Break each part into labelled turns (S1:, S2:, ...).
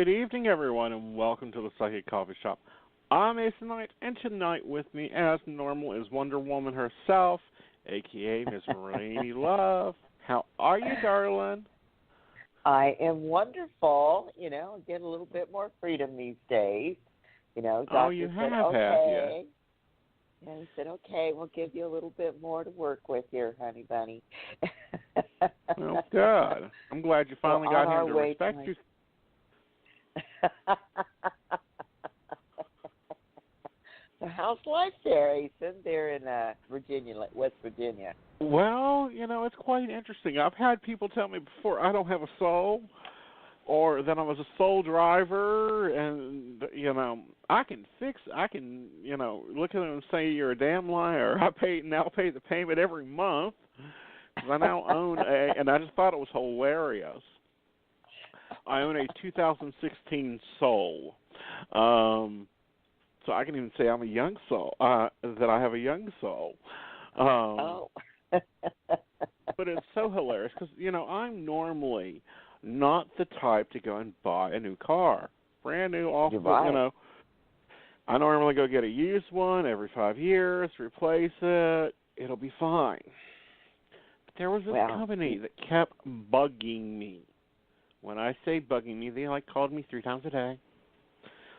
S1: Good evening, everyone, and welcome to the Psychic Coffee Shop. I'm Aeson Knight, and tonight with me, as normal, is Wonder Woman herself, a.k.a. Miss Raine S Love. How are you, darling?
S2: I am wonderful. Get a little bit more freedom these days. Doctor
S1: you
S2: said,
S1: have,
S2: okay. And he said, okay, we'll give you a little bit more to work with here, honey bunny.
S1: Well, good. I'm glad you finally got him to respect you.
S2: So how's life there, Aeson? They're in Virginia, West Virginia.
S1: Well, it's quite interesting. I've had people tell me before I don't have a soul, or that I was a soul driver, and, I can look at them and say you're a damn liar. I now pay the payment every month, because I now own and I just thought it was hilarious. I own a 2016 soul. So I can even say I'm a young soul, that I have a young soul. But it's so hilarious because, I'm normally not the type to go and buy a new car. Brand new, I normally go get a used one every 5 years, replace it, it'll be fine. But there was this company that kept bugging me. When I say bugging me, they called me 3 times a day.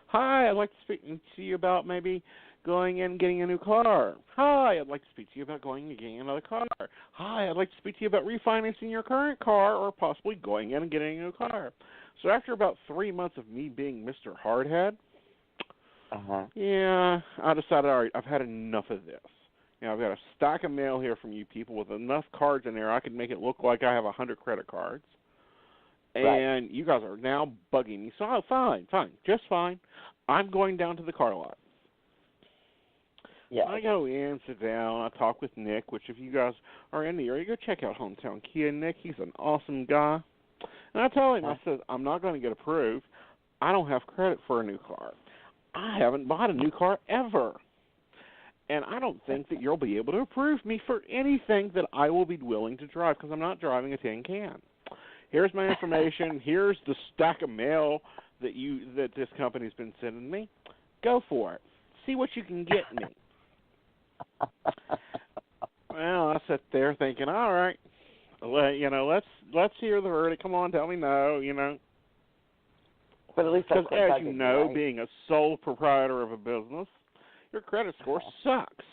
S1: Hi, I'd like to speak to you about maybe going and getting a new car. Hi, I'd like to speak to you about going and getting another car. Hi, I'd like to speak to you about refinancing your current car or possibly going in and getting a new car. So after about 3 months of me being Mr. Hardhead, I decided, all right, I've had enough of this. I've got a stack of mail here from you people with enough cards in there I could make it look like I have 100 credit cards. And you guys are now bugging me. So, fine, just fine. I'm going down to the car lot.
S2: Yeah.
S1: I go in, sit down, I talk with Nick, which if you guys are in the area, go check out Hometown Kia. Nick, he's an awesome guy. And I tell him, I said, I'm not going to get approved. I don't have credit for a new car. I haven't bought a new car ever. And I don't think that you'll be able to approve me for anything that I will be willing to drive because I'm not driving a tin can. Here's my information. Here's the stack of mail that this company's been sending me. Go for it. See what you can get me. Well, I sat there thinking, all right, let's hear the verdict. Come on, tell me no,
S2: But at least
S1: because as you know,
S2: right?
S1: being a sole proprietor of a business, your credit score sucks,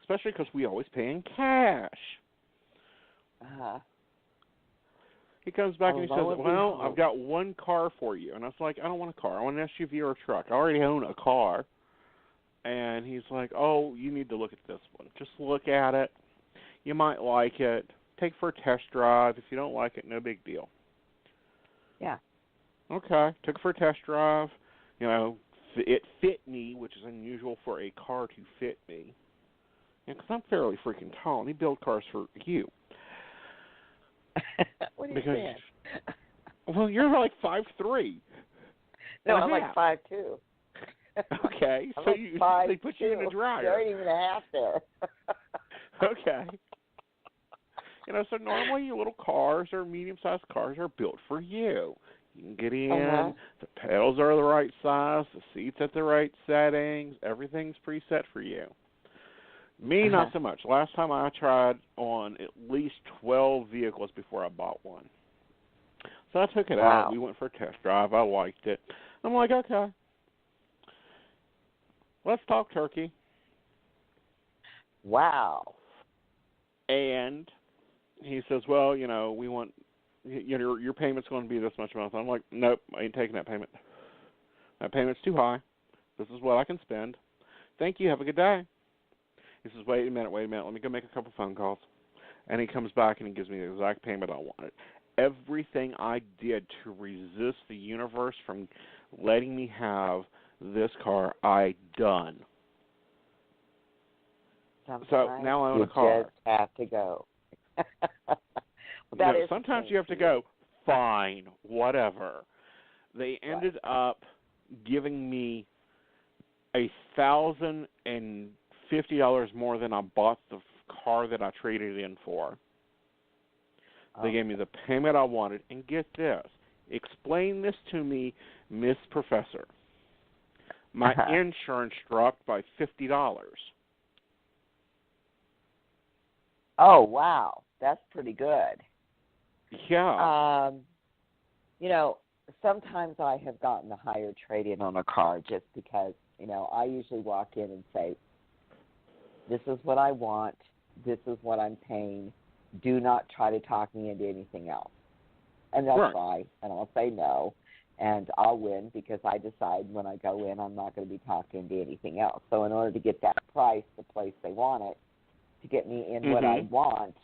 S1: especially because we always pay in cash. He comes back and he says, well, I've got one car for you. And I was like, I don't want a car. I want an SUV or a truck. I already own a car. And he's like, oh, you need to look at this one. Just look at it. You might like it. Take it for a test drive. If you don't like it, no big deal.
S2: Yeah.
S1: Okay. Took it for a test drive. It fit me, which is unusual for a car to fit me. Because I'm fairly freaking tall, and they build cars for you.
S2: What are you saying?
S1: Well, you're like 5'3".
S2: No, I'm like 5'2".
S1: Okay,
S2: I'm
S1: so
S2: like
S1: they put you in the dryer.
S2: There ain't even a half there.
S1: Okay. So normally your little cars or medium-sized cars are built for you. You can get in, the pedals are the right size, the seat's at the right settings, everything's preset for you. Me, not so much. Last time I tried on at least 12 vehicles before I bought one. So I took it out. We went for a test drive. I liked it. I'm like, okay. Let's talk turkey.
S2: Wow.
S1: And he says, well, we want, your payment's going to be this much a month. I'm like, nope, I ain't taking that payment. That payment's too high. This is what I can spend. Thank you. Have a good day. He says, wait a minute, let me go make a couple phone calls. And he comes back and he gives me the exact payment I wanted. Everything I did to resist the universe from letting me have this car, I done. So now I own a car.
S2: You just have to go.
S1: Sometimes you have to go, fine, whatever. They ended up giving me $1,050 more than I bought the car that I traded in for. They gave me the payment I wanted, and get this, Explain this to me, Miss Professor. My insurance dropped by $50.
S2: Oh, wow. That's pretty good.
S1: Yeah.
S2: You know, sometimes I have gotten a higher trade-in on a car just because, you know, I usually walk in and say, this is what I want, this is what I'm paying, do not try to talk me into anything else. And they'll try, and I'll say no, and I'll win because I decide when I go in I'm not going to be talking into anything else. So in order to get that price, the place they want it, to get me in what I want,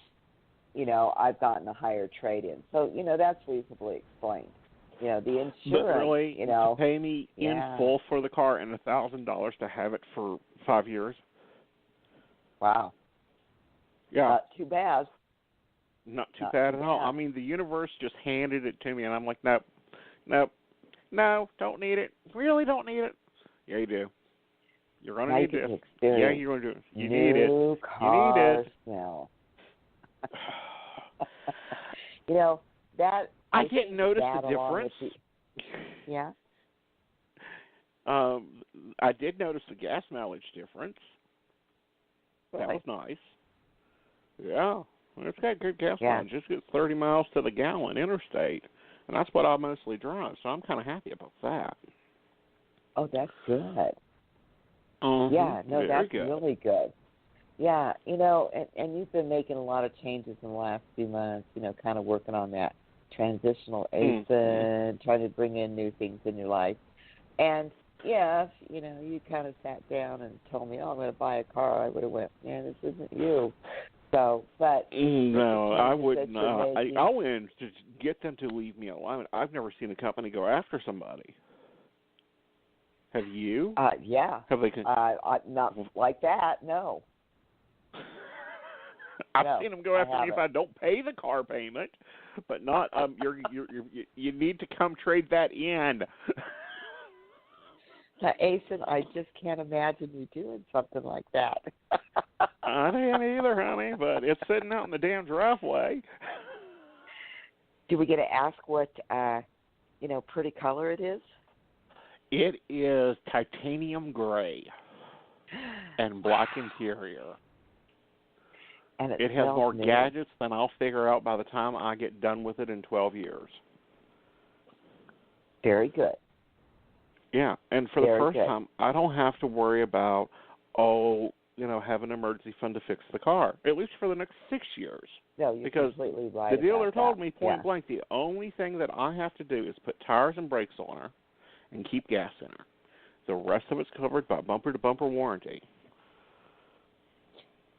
S2: you know, I've gotten a higher trade-in. So, you know, that's reasonably explained. You know, the insurance,
S1: but really,
S2: you know.
S1: To pay me in full for the car and $1,000 to have it for 5 years?
S2: Wow.
S1: Yeah.
S2: Not too bad.
S1: Not too bad at all. I mean, the universe just handed it to me, and I'm like, nope, no, don't need it. Really don't need it. Yeah, you do. You're going to need this. Yeah, you're going to do it. You need it.
S2: New car smell. You know, that...
S1: I didn't notice the difference.
S2: Yeah?
S1: I did notice the gas mileage difference. That was nice. Yeah. It's got good gas mileage. It's got 30 miles to the gallon interstate, and that's what I mostly drive, so I'm kind of happy about that.
S2: Oh, that's good.
S1: Yeah,
S2: no, that's really good. Yeah, you know, and you've been making a lot of changes in the last few months, you know, kind of working on that transitional Aeson, trying to bring in new things in your life. And, yeah, if, you know, you kind of sat down and told me, oh, I'm going to buy a car, I would have went, man, this isn't you. So, but...
S1: No, I wouldn't. I went to get them to leave me alone. I've never seen a company go after somebody. Have you?
S2: Yeah.
S1: Have they?
S2: Not like that, no.
S1: I've seen them go after me if I don't pay the car payment, but not. You need to come trade that in.
S2: Now, Aeson, I just can't imagine you doing something like that.
S1: I didn't either, honey, but it's sitting out in the damn driveway.
S2: Do we get to ask what, you know, pretty color it is?
S1: It is titanium gray and black interior.
S2: And
S1: it has more gadgets than I'll figure out by the time I get done with it in 12 years.
S2: Very good.
S1: Yeah, and for the first time, I don't have to worry about, have an emergency fund to fix the car, at least for the next 6 years.
S2: No, you're completely right.
S1: The dealer told me point blank, the only thing that I have to do is put tires and brakes on her and keep gas in her. The rest of it's covered by bumper-to-bumper warranty.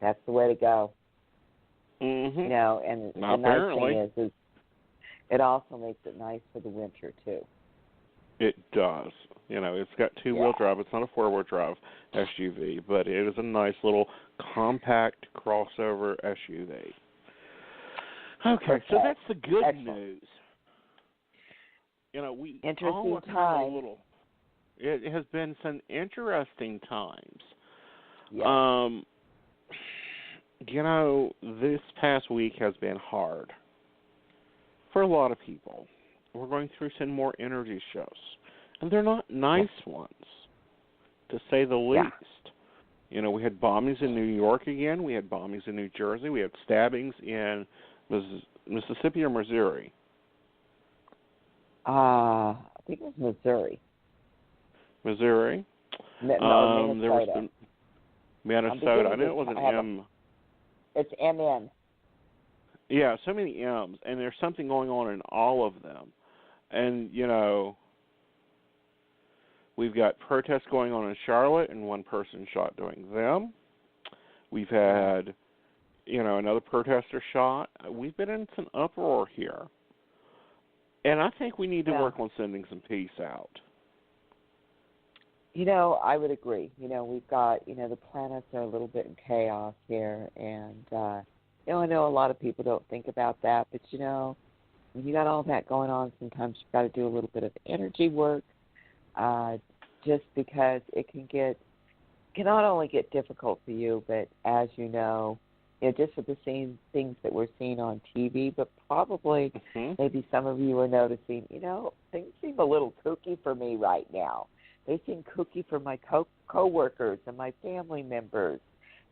S2: That's the way to go.
S1: Mm-hmm.
S2: You know, and the nice thing is it also makes it nice for the winter, too.
S1: It does. You know, it's got two-wheel drive. It's not a four-wheel drive SUV, but it is a nice little compact crossover SUV. Okay, so that's the good news. You know, we
S2: interesting time.
S1: It has been some interesting times.
S2: Yeah.
S1: You know, this past week has been hard for a lot of people. We're going through some more energy shows, and they're not nice ones, to say the least. You know, we had bombings in New York again. We had bombings in New Jersey. We had stabbings in Mississippi or Missouri.
S2: I think it was Missouri.
S1: Missouri?
S2: No, Minnesota.
S1: There was Minnesota. I knew it was an M.
S2: It's MN.
S1: Yeah, so many M's, and there's something going on in all of them. And, you know, we've got protests going on in Charlotte, and one person shot during them. We've had, you know, another protester shot. We've been in some uproar here. And I think we need to work on sending some peace out.
S2: You know, I would agree. You know, we've got, you know, the planets are a little bit in chaos here. And, you know, I know a lot of people don't think about that. But, you know, when you got all that going on, sometimes you've got to do a little bit of energy work just because it can not only get difficult for you, but as you know, just with the same things that we're seeing on TV, but probably maybe some of you are noticing, things seem a little kooky for me right now. They seem kooky for my co-workers and my family members.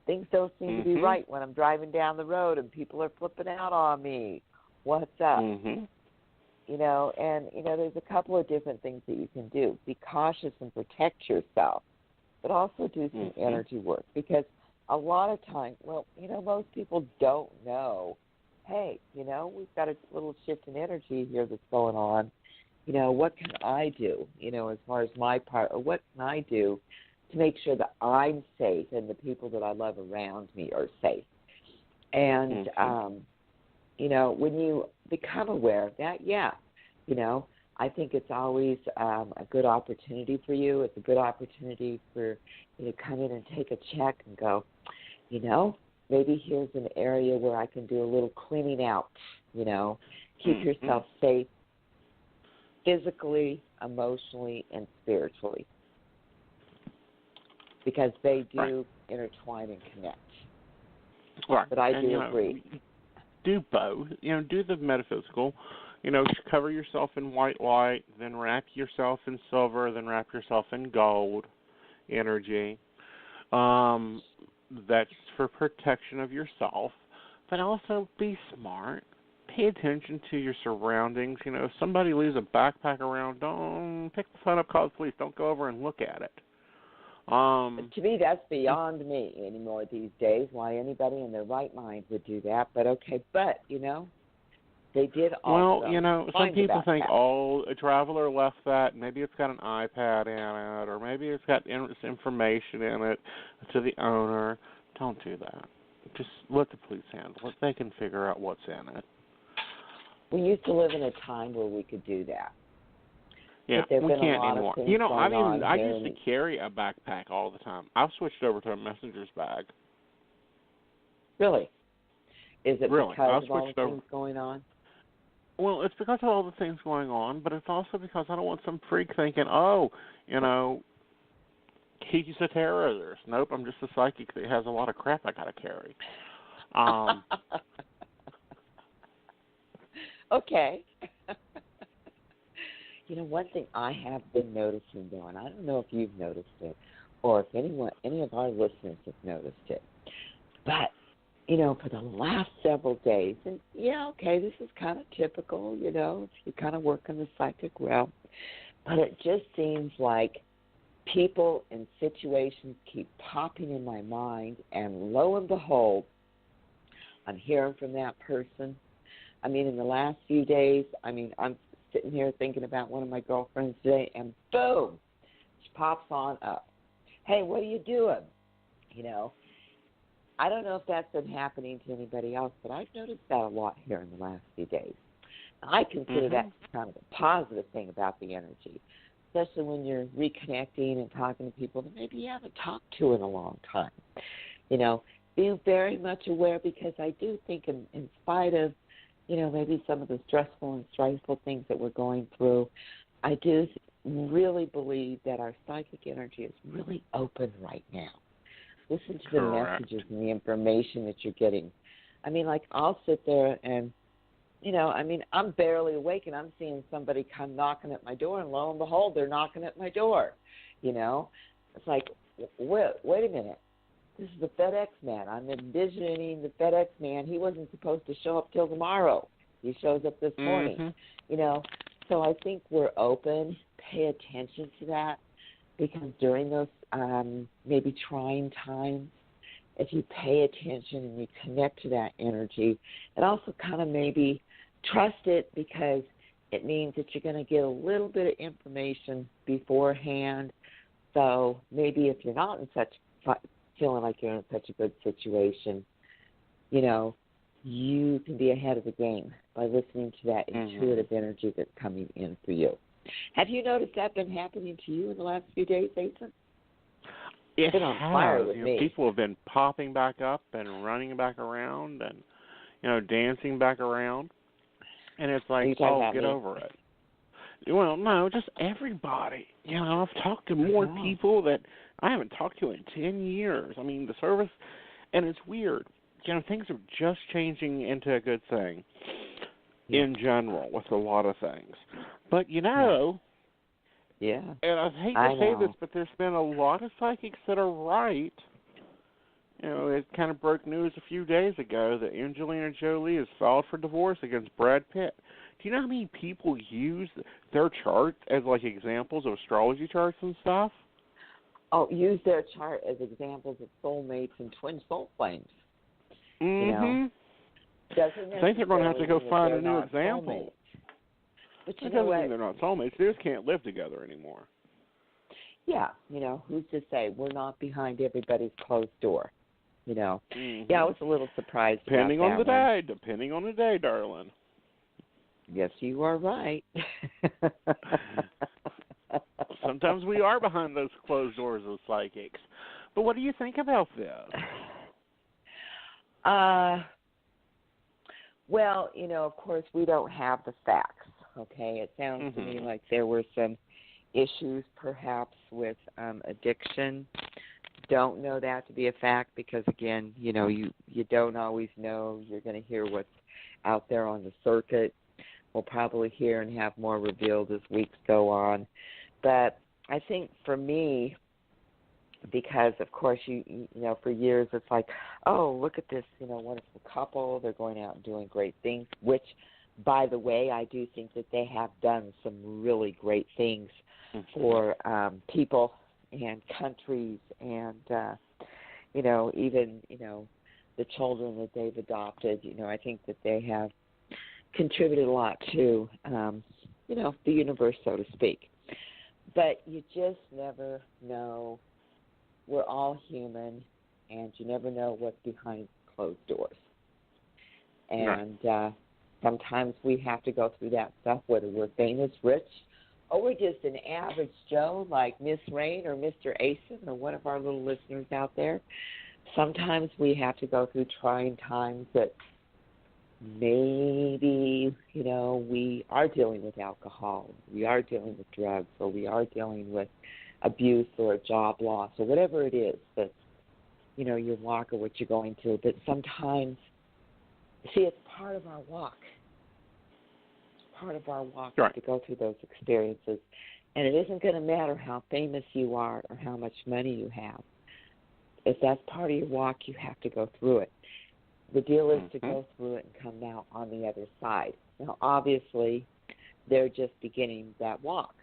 S2: Things don't seem to be right when I'm driving down the road and people are flipping out on me. What's up? And, there's a couple of different things that you can do. Be cautious and protect yourself, but also do some energy work, because a lot of times, most people don't know, hey, we've got a little shift in energy here that's going on. What can I do, as far as my part, or what can I do to make sure that I'm safe and the people that I love around me are safe? And, when you become aware of that, I think it's always a good opportunity for you. It's a good opportunity for you to come in and take a check and go, maybe here's an area where I can do a little cleaning out, keep yourself safe physically, emotionally, and spiritually, because they do intertwine and connect.
S1: Right.
S2: But I do agree.
S1: Do both. Do the metaphysical. Cover yourself in white light, then wrap yourself in silver, then wrap yourself in gold energy. That's for protection of yourself. But also be smart. Pay attention to your surroundings. If somebody leaves a backpack around, don't pick the phone up, call the police. Don't go over and look at it.
S2: To me, that's beyond me anymore these days, why anybody in their right mind would do that. But okay, they did also.
S1: Well, some people think, a traveler left that. Maybe it's got an iPad in it, or maybe it's got information in it to the owner. Don't do that. Just let the police handle it. They can figure out what's in it.
S2: We used to live in a time where we could do that.
S1: Yeah, we can't anymore. I used
S2: to
S1: carry a backpack all the time. I've switched over to a messenger's bag.
S2: Really? Is it
S1: really?
S2: because of all the things going on?
S1: Well, it's because of all the things going on, but it's also because I don't want some freak thinking, he's a terrorist. Nope, I'm just a psychic that has a lot of crap I got to carry.
S2: Okay. One thing I have been noticing, though, and I don't know if you've noticed it or if any of our listeners have noticed it, but, for the last several days, and, this is kind of typical, if you kind of work in the psychic realm, but it just seems like people and situations keep popping in my mind, and lo and behold, I'm hearing from that person. In the last few days, I'm sitting here thinking about one of my girlfriends today, and boom, she pops on up. Hey, what are you doing? I don't know if that's been happening to anybody else, but I've noticed that a lot here in the last few days. I consider that kind of a positive thing about the energy, especially when you're reconnecting and talking to people that maybe you haven't talked to in a long time. Be very much aware, because I do think in spite of maybe some of the stressful and stressful things that we're going through, I do really believe that our psychic energy is really open right now. Listen to the messages and the information that you're getting. I'll sit there and, I'm barely awake and I'm seeing somebody come knocking at my door, and lo and behold, they're knocking at my door. It's like, wait a minute. This is the FedEx man. I'm envisioning the FedEx man. He wasn't supposed to show up till tomorrow. He shows up this morning. So I think we're open. Pay attention to that, because during those maybe trying times, if you pay attention and you connect to that energy, and also kind of maybe trust it, because it means that you're going to get a little bit of information beforehand. So maybe if you're not feeling like you're in such a good situation, you can be ahead of the game by listening to that intuitive energy that's coming in for you. Have you noticed that been happening to you in the last few days, Aeson?
S1: It's
S2: been on fire with me.
S1: People have been popping back up and running back around and, dancing back around. And it's like, get over it. Well, no, just everybody. I've talked to more people that I haven't talked to in 10 years. The service, and it's weird. things are just changing into a good thing
S2: Yeah.
S1: in general with a lot of things. But,
S2: Yeah.
S1: and I hate to say this, but there's been a lot of psychics that are right. It kind of broke news a few days ago that Angelina Jolie has filed for divorce against Brad Pitt. Do you know how many people use their chart as, like, examples of astrology charts and stuff?
S2: Oh, use their chart as examples of soulmates and twin soul flames.
S1: Mm-hmm. I think they're going to have to go find a new example.
S2: But
S1: it doesn't mean they're not soulmates. They just can't live together anymore.
S2: Yeah, who's to say? We're not behind everybody's closed door.
S1: Mm-hmm.
S2: Yeah, I was a little surprised.
S1: Depending on the day, darling.
S2: Yes, you are right.
S1: Sometimes we are behind those closed doors of psychics. But what do you think about this?
S2: Well, of course, we don't have the facts, okay? It sounds to me like there were some issues perhaps with addiction. Don't know that to be a fact because, again, you don't always know. You're going to hear what's out there on the circuit. We'll probably hear and have more revealed as weeks go on. But I think for me, because, of course, for years it's like, oh, look at this, wonderful couple. They're going out and doing great things, which, by the way, I do think that they have done some really great things for people and countries and, even, the children that they've adopted. I think that they have contributed a lot to, the universe, so to speak. But you just never know. We're all human, and you never know what's behind closed doors. And sometimes we have to go through that stuff, whether we're famous, rich, or we're just an average Joe like Miss Raine or Mr. Aeson or one of our little listeners out there. Sometimes we have to go through trying times that maybe, we are dealing with alcohol, we are dealing with drugs, or we are dealing with abuse or a job loss or whatever it is that, your walk or what you're going through. But sometimes, see, it's part of our walk. It's part of our walk to go through those experiences. And it isn't going to matter how famous you are or how much money you have. If that's part of your walk, you have to go through it. The deal is to go through it and come out on the other side. Now, obviously, they're just beginning that walk.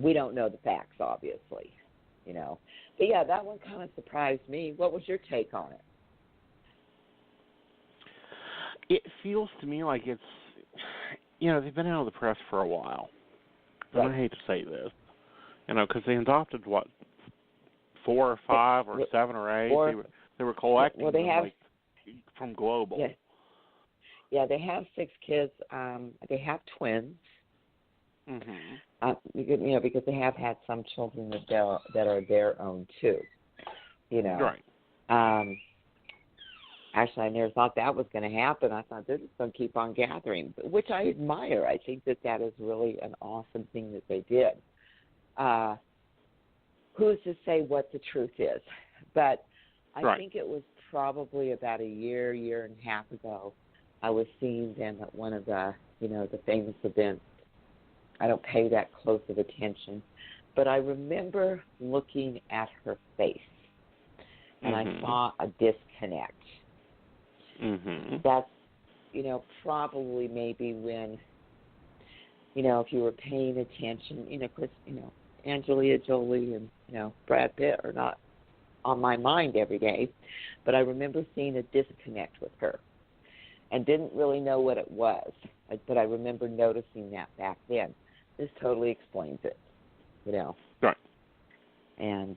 S2: We don't know the facts, obviously, But, yeah, that one kind of surprised me. What was your take on it?
S1: It feels to me like it's, they've been out of the press for a while. And I hate to say this, because they adopted, 4 or 5 or 7 or 8. They were collecting from Global.
S2: Yeah, they have 6 kids. They have twins. Because they have had some children that are their own too.
S1: Right.
S2: Actually, I never thought that was going to happen. I thought they're just going to keep on gathering, which I admire. I think that is really an awesome thing that they did. Who's to say what the truth is? But I think it was probably about a year and a half ago. I was seeing them at one of the, the famous events. I don't pay that close of attention, but I remember looking at her face, and I saw a disconnect. That's, probably maybe when, if you were paying attention, of course, Angelina Jolie and, Brad Pitt are not on my mind every day, but I remember seeing a disconnect with her and didn't really know what it was, but I remember noticing that back then. This totally explains it,
S1: Right.
S2: And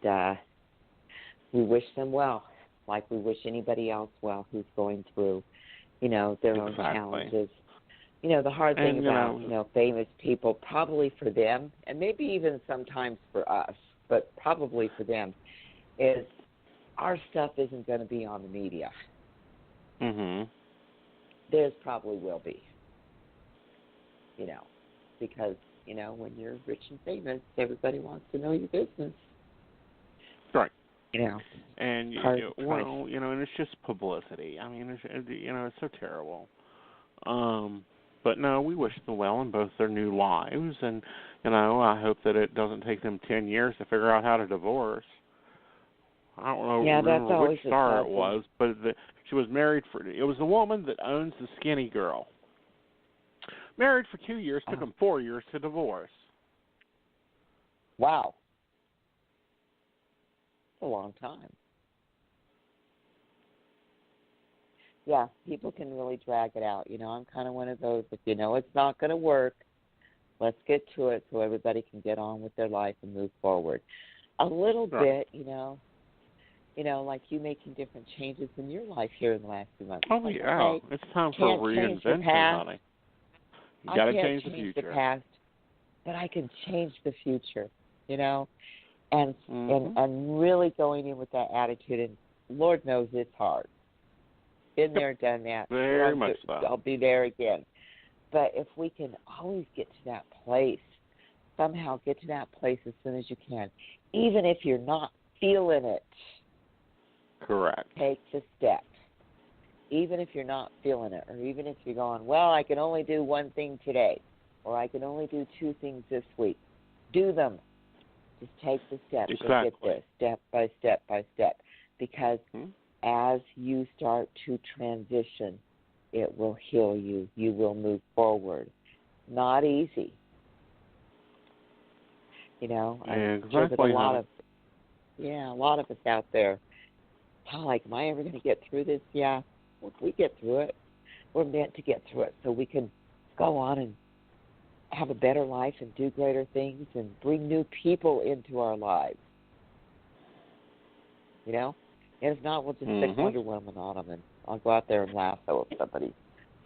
S2: we wish them well, like we wish anybody else well who's going through, their own challenges. The hard thing about, famous people, probably for them, and maybe even sometimes for us, but probably for them, is our stuff isn't going to be on the media. Theirs probably will be, because,
S1: Right.
S2: when you're rich and famous, everybody wants to know your business.
S1: Right. And and it's just publicity. I mean, it's so terrible. But no, we wish them well in both their new lives, and I hope that it doesn't take them 10 years to figure out how to divorce. I don't know remember which star it was, but she was married for. It was the woman that owns the skinny girl. Married for 2 years, took them 4 years to divorce.
S2: Wow, that's a long time. Yeah, people can really drag it out. I'm kind of one of those, if it's not going to work, let's get to it so everybody can get on with their life and move forward. A little bit, like you making different changes in your life here in the last few months.
S1: Oh, yeah. It's time for reinvention, honey. You got to change the future.
S2: The past, but I can change the future, and really going in with that attitude. And Lord knows it's hard. Been there, done that.
S1: Very much so.
S2: I'll be there again. But if we can always get to that place, somehow get to that place as soon as you can, even if you're not feeling it.
S1: Correct.
S2: Take the step. Even if you're not feeling it, or even if you're going, well, I can only do one thing today, or I can only do 2 things this week. Do them. Just take the steps.
S1: Exactly.
S2: Get there, step by step by step. Because as you start to transition, it will heal you. You will move forward. Not easy. I'm sure that a lot of us out there, like, am I ever going to get through this? Yeah. Well, if we get through it, we're meant to get through it so we can go on and have a better life and do greater things and bring new people into our lives. And if not, we'll just stick Wonder Woman on them, and I'll go out there and laugh at somebody.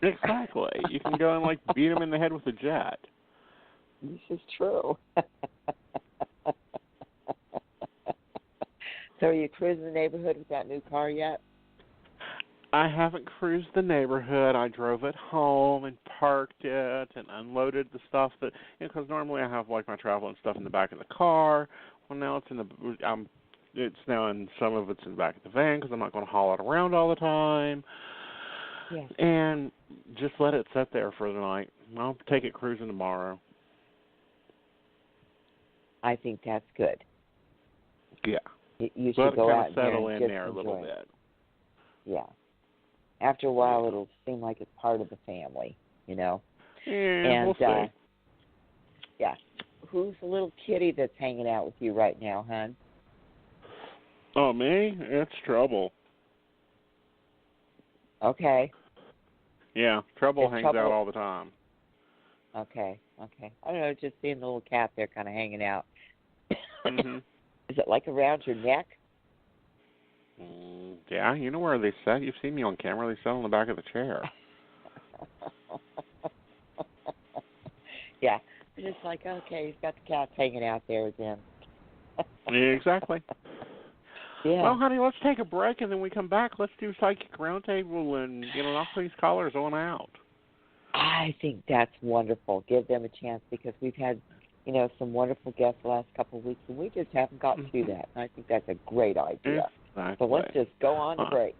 S1: Exactly. You can go and, beat them in the head with a jet.
S2: This is true. So are you cruising the neighborhood with that new car yet?
S1: I haven't cruised the neighborhood. I drove it home and parked it and unloaded the stuff that, because normally I have my travel and stuff in the back of the car. Well, now it's it's now in some of it's in the back of the van because I'm not going to haul it around all the time.
S2: Yes.
S1: And just let it sit there for the night. I'll take it cruising tomorrow.
S2: I think that's good.
S1: Yeah.
S2: You should go out
S1: settle
S2: and
S1: in there a little bit.
S2: Yeah. After a while, it'll seem like it's part of the family,
S1: Yeah,
S2: and,
S1: we'll see.
S2: Yeah. Who's the little kitty that's hanging out with you right now, hon?
S1: Oh, me? It's Trouble.
S2: Okay.
S1: Yeah, Trouble hangs out all the time.
S2: Okay. I don't know, just seeing the little cat there kind of hanging out.
S1: Mm-hmm.
S2: Is it like around your neck?
S1: Yeah, you know where they sit. You've seen me on camera. They sit on the back of the chair.
S2: Yeah. It's just like, okay, he's got the cat hanging out there again.
S1: Exactly.
S2: Yeah.
S1: Well, honey, let's take a break, and then we come back. Let's do Psychic Roundtable and, knock these callers on out.
S2: I think that's wonderful. Give them a chance because we've had, some wonderful guests the last couple of weeks, and we just haven't gotten to that. And I think that's a great idea.
S1: Exactly.
S2: So let's just go on to break.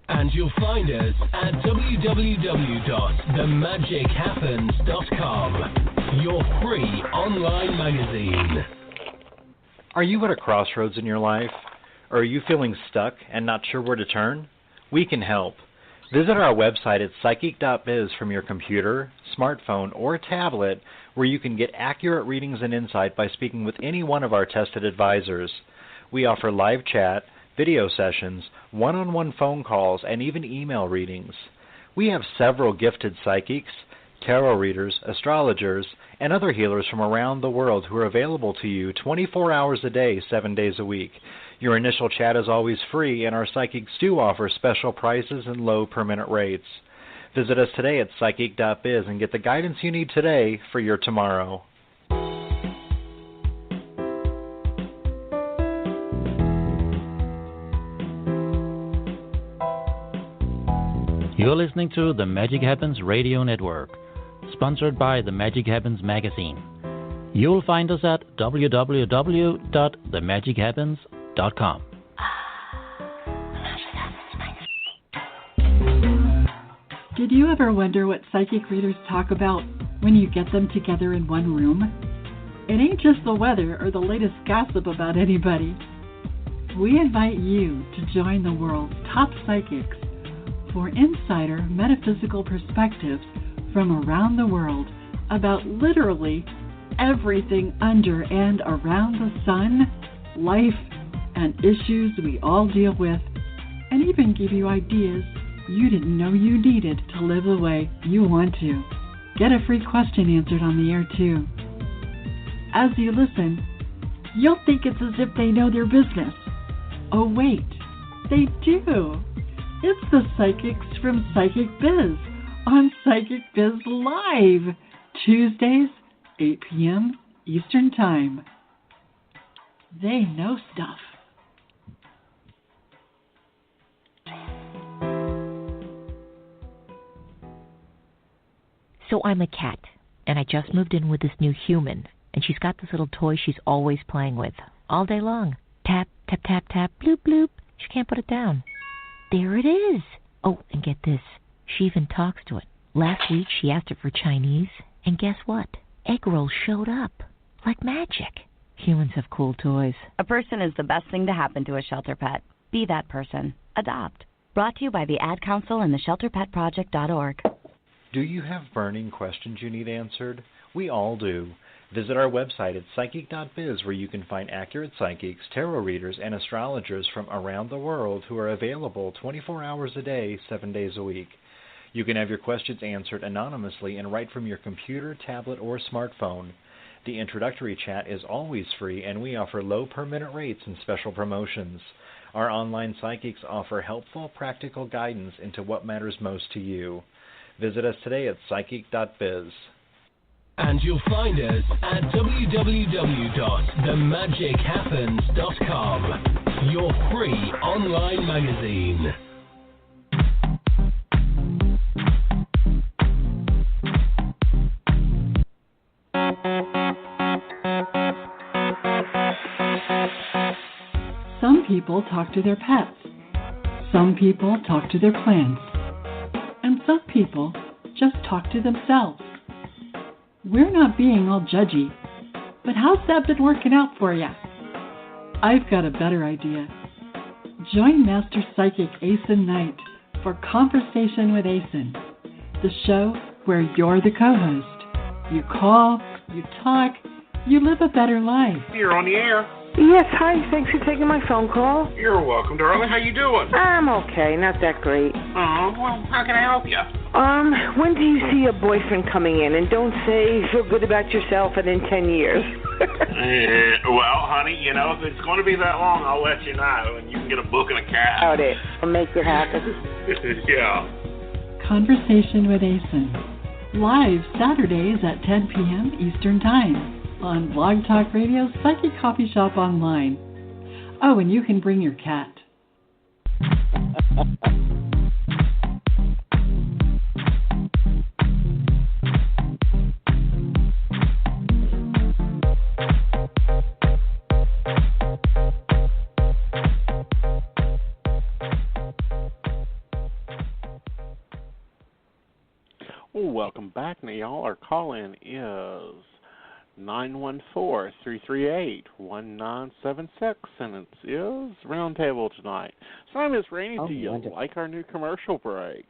S3: And you'll find us at www.themagichappens.com, your free online magazine.
S4: Are you at a crossroads in your life? Or are you feeling stuck and not sure where to turn? We can help. Visit our website at psychic.biz from your computer, smartphone, or tablet, where you can get accurate readings and insight by speaking with any one of our tested advisors. We offer live chat, video sessions, one-on-one phone calls, and even email readings. We have several gifted psychics, tarot readers, astrologers, and other healers from around the world who are available to you 24 hours a day, 7 days a week. Your initial chat is always free, and our psychics do offer special prices and low per-minute rates. Visit us today at psychic.biz and get the guidance you need today for your tomorrow.
S5: You're listening to the Magic Happens Radio Network, sponsored by the Magic Happens magazine. You'll find us at www.themagichappens.com.
S6: Did you ever wonder what psychic readers talk about when you get them together in one room? It ain't just the weather or the latest gossip about anybody. We invite you to join the world's top psychics for insider metaphysical perspectives from around the world about literally everything under and around the sun, life, and issues we all deal with, and even give you ideas you didn't know you needed to live the way you want to. Get a free question answered on the air, too. As you listen, you'll think it's as if they know their business. Oh, wait, they do. It's the Psychics from Psychic Biz on Psychic Biz Live, Tuesdays, 8 p.m. Eastern Time. They know stuff.
S7: So I'm a cat, and I just moved in with this new human, and she's got this little toy she's always playing with, all day long. Tap, tap, tap, tap, bloop, bloop. She can't put it down. There it is. Oh, and get this. She even talks to it. Last week, she asked it for Chinese, and guess what? Egg rolls showed up. Like magic. Humans have cool toys.
S8: A person is the best thing to happen to a shelter pet. Be that person. Adopt. Brought to you by the Ad Council and the ShelterPetProject.org.
S4: Do you have burning questions you need answered? We all do. Visit our website at psychic.biz, where you can find accurate psychics, tarot readers, and astrologers from around the world who are available 24 hours a day, 7 days a week. You can have your questions answered anonymously and right from your computer, tablet, or smartphone. The introductory chat is always free, and we offer low per-minute rates and special promotions. Our online psychics offer helpful, practical guidance into what matters most to you. Visit us today at psychic.biz.
S3: And you'll find us at www.themagichappens.com, your free online magazine.
S6: Some people talk to their pets. Some people talk to their plants. And some people just talk to themselves. We're not being all judgy, but how's that been working out for you? I've got a better idea. Join Master Psychic Aeson Knight for Conversation with Aeson, the show where you're the co-host. You call, you talk, you live a better life.
S9: You're on the air.
S10: Yes, hi. Thanks for taking my phone call.
S9: You're welcome, darling. How you doing?
S10: I'm okay. Not that great.
S9: Oh, well, how can I help you?
S10: When do you see a boyfriend coming in? And don't say feel good about yourself and in 10 years.
S9: Well, honey, you know, if it's going to be that long, I'll let you know, and you can get a book and a cab.
S10: Out it. I'll make it happen.
S9: Yeah.
S6: Conversation with Aeson. Live Saturdays at 10 p.m. Eastern Time on Blog Talk Radio's Psychic Coffee Shop Online. Oh, and you can bring your cat.
S1: Welcome back. Now, y'all, our call-in is 914-338-1976, and it is Roundtable tonight. So, Miss Raine, do you like our new commercial break?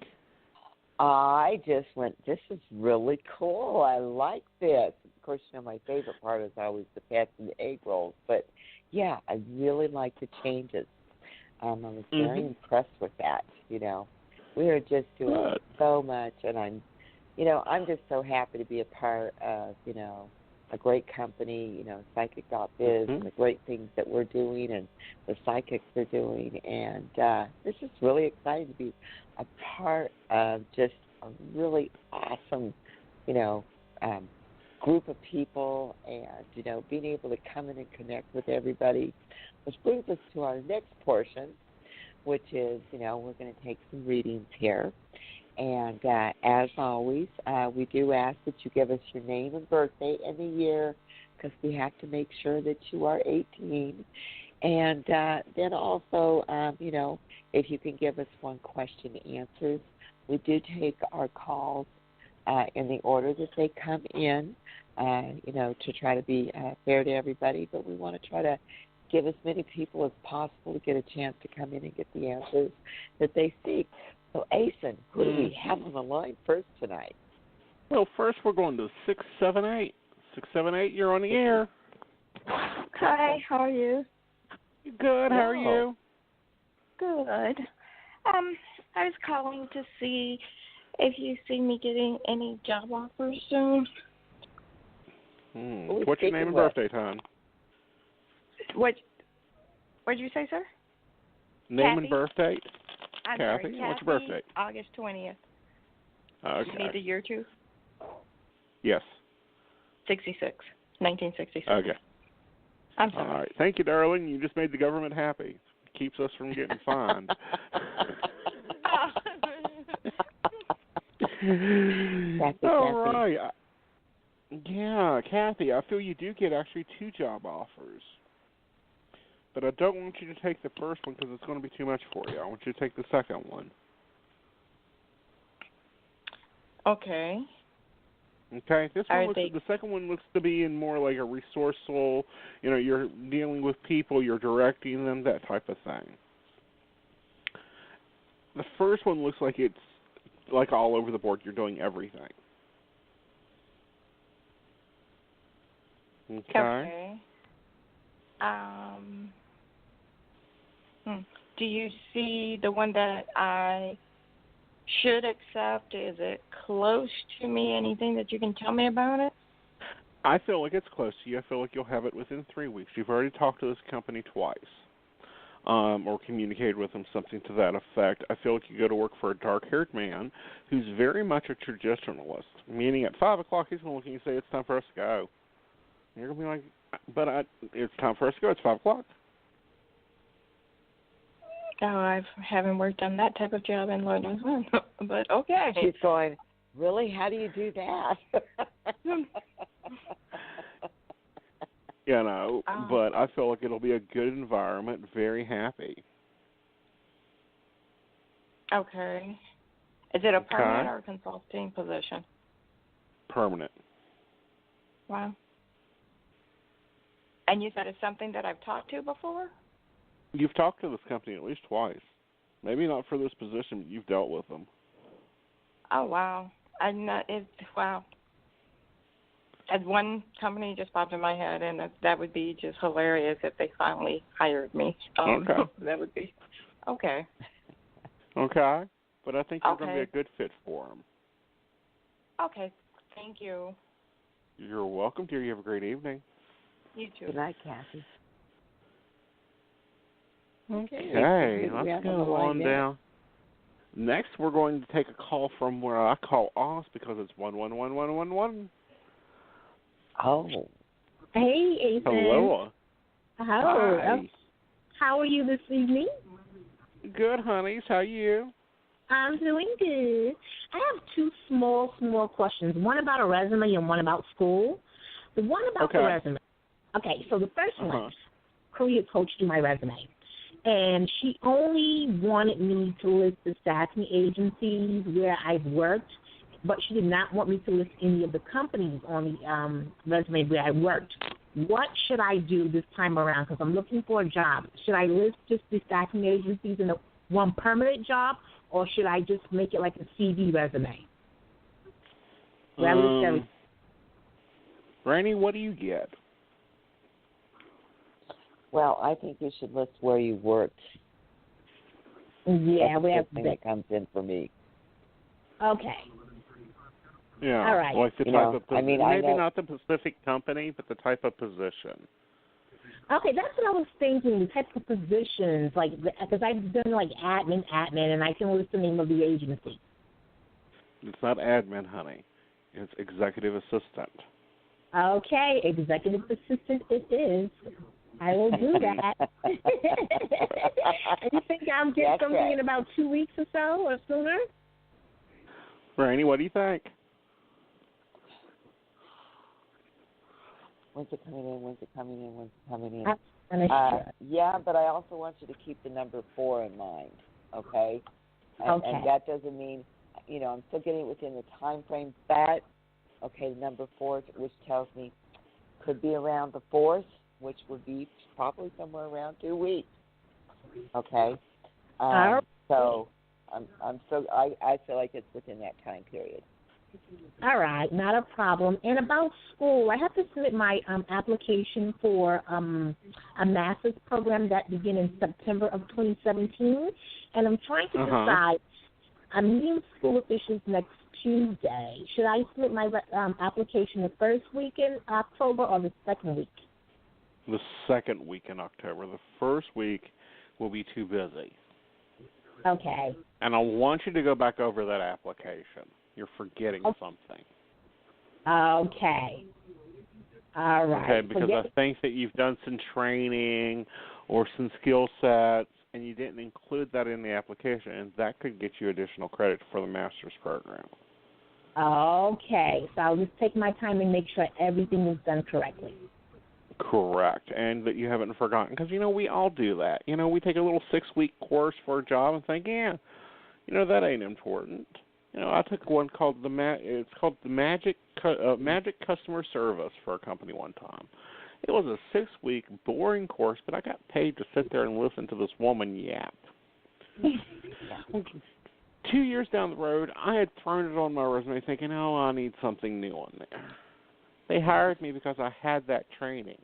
S2: I just went, this is really cool. I like this. Of course, you know, my favorite part is always the pets and the egg rolls. But, yeah, I really like the changes. I was very impressed with that, you know. We are just doing so much, and I'm just so happy to be a part of, you know, a great company, you know, Psychic.biz, and the great things that we're doing and the psychics are doing. And it's just really exciting to be a part of just a really awesome, you know, group of people and, you know, being able to come in and connect with everybody. Which brings us to our next portion, which is, you know, we're going to take some readings here. And as always, we do ask that you give us your name and birthday and the year, because we have to make sure that you are 18. And then also, if you can give us one question answers. We do take our calls in the order that they come in, to try to be fair to everybody. But we want to try to give as many people as possible to get a chance to come in and get the answers that they seek. So, Aeson, who do we have on the line first tonight?
S1: Well, first we're going to 678. 678, you're on the air.
S11: Hi, how are you?
S1: Good, how are you?
S11: Good. I was calling to see if you see me getting any job offers soon.
S1: What's your name and birthday, Tom?
S11: What did you say, sir?
S1: Name
S11: Kathy?
S1: and birthday?
S11: I'm
S1: Kathy?
S11: sorry,
S1: What's your birthday?
S11: August 20th.
S1: Okay.
S11: You need the year too?
S1: Yes.
S11: 1966.
S1: Okay.
S11: I'm sorry.
S1: All right. Thank you, darling. You just made the government happy. Keeps us from getting fined. All right. Yeah, Kathy, I feel you do get actually 2 job offers. But I don't want you to take the first one because it's going to be too much for you. I want you to take the second one.
S11: Okay.
S1: Okay. The second one looks to be in more like a resourceful, you're dealing with people, you're directing them, that type of thing. The first one looks like it's like all over the board, you're doing everything. Okay.
S11: Do you see the one that I should accept? Is it close to me? Anything that you can tell me about it?
S1: I feel like it's close to you. I feel like you'll have it within 3 weeks. You've already talked to this company twice, or communicated with them, something to that effect. I feel like you go to work for a dark-haired man who's very much a traditionalist, meaning at 5 o'clock he's going to look at you and say, it's time for us to go. And you're going to be like, it's time for us to go. It's 5 o'clock.
S11: Oh, I haven't worked on that type of job in Lord knows when. But okay.
S2: She's going, really? How do you do that?
S1: But I feel like it'll be a good environment, very happy.
S11: Okay. Is it a permanent or a consulting position?
S1: Permanent.
S11: Wow. And you said it's something that I've talked to before?
S1: You've talked to this company at least twice. Maybe not for this position, but you've dealt with them.
S11: Oh, wow. Wow. As one company just popped in my head, and that would be just hilarious if they finally hired me.
S1: Okay.
S11: That would be okay.
S1: Okay. But I think you're going to be a good fit for them.
S11: Okay. Thank you.
S1: You're welcome, dear. You have a great evening.
S11: You too.
S2: Good night, Kathy.
S1: Okay, let's go on down. Next, we're going to take a call from where I call Oz because it's 111111.
S12: Oh. Hey, Aeson.
S1: Hello.
S12: Hi. How are you this evening?
S1: Good, honeys. How are you?
S12: I'm doing good. I have 2 small questions. One about a resume and one about school. The one about the resume. Okay, so the first one, career coach do my resume. And she only wanted me to list the staffing agencies where I've worked, but she did not want me to list any of the companies on the resume where I worked. What should I do this time around? Because I'm looking for a job. Should I list just the staffing agencies in one permanent job, or should I just make it like a CV resume?
S1: Raine, what do you get?
S2: Well, I think you should list where you worked.
S12: Yeah,
S2: that's the thing that comes in for me.
S12: Okay.
S1: Yeah.
S12: All right.
S1: Like the type of position. Maybe not the specific company, but the type of position.
S12: Okay, that's what I was thinking, the type of positions, because I've done admin, and I can list the name of the agency.
S1: It's not admin, honey. It's executive assistant.
S12: Okay, executive assistant it is. I will do that. And you think I'll get something in about 2 weeks or so, or sooner?
S1: Raine, what do you think?
S2: When's it coming in? When's it coming in? When's it coming in?
S12: Yeah,
S2: but I also want you to keep the number 4 in mind, okay? And that doesn't mean, I'm still getting it within the time frame, but, okay, number 4, which tells me could be around the 4th, which would be probably somewhere around 2 weeks, okay? So I feel like it's within that time period.
S12: All right, not a problem. And about school, I have to submit my application for a master's program that begins in September of 2017, and I'm trying to decide. I'm meeting with school officials next Tuesday. Should I submit my application the first week in October or the second week?
S1: The second week in October. The first week will be too busy.
S12: Okay.
S1: And I want you to go back over that application. You're forgetting something.
S12: Okay. All right.
S1: Okay, because I think that you've done some training or some skill sets, and you didn't include that in the application, and that could get you additional credit for the master's program.
S12: Okay. So I'll just take my time and make sure everything is done correctly.
S1: Correct, and that you haven't forgotten, because, we all do that. We take a little 6-week course for a job and think, that ain't important. I took one called it's called the Magic Customer Service for a company one time. It was a 6-week boring course, but I got paid to sit there and listen to this woman yap. 2 years down the road, I had thrown it on my resume thinking, I need something new on there. They hired me because I had that training.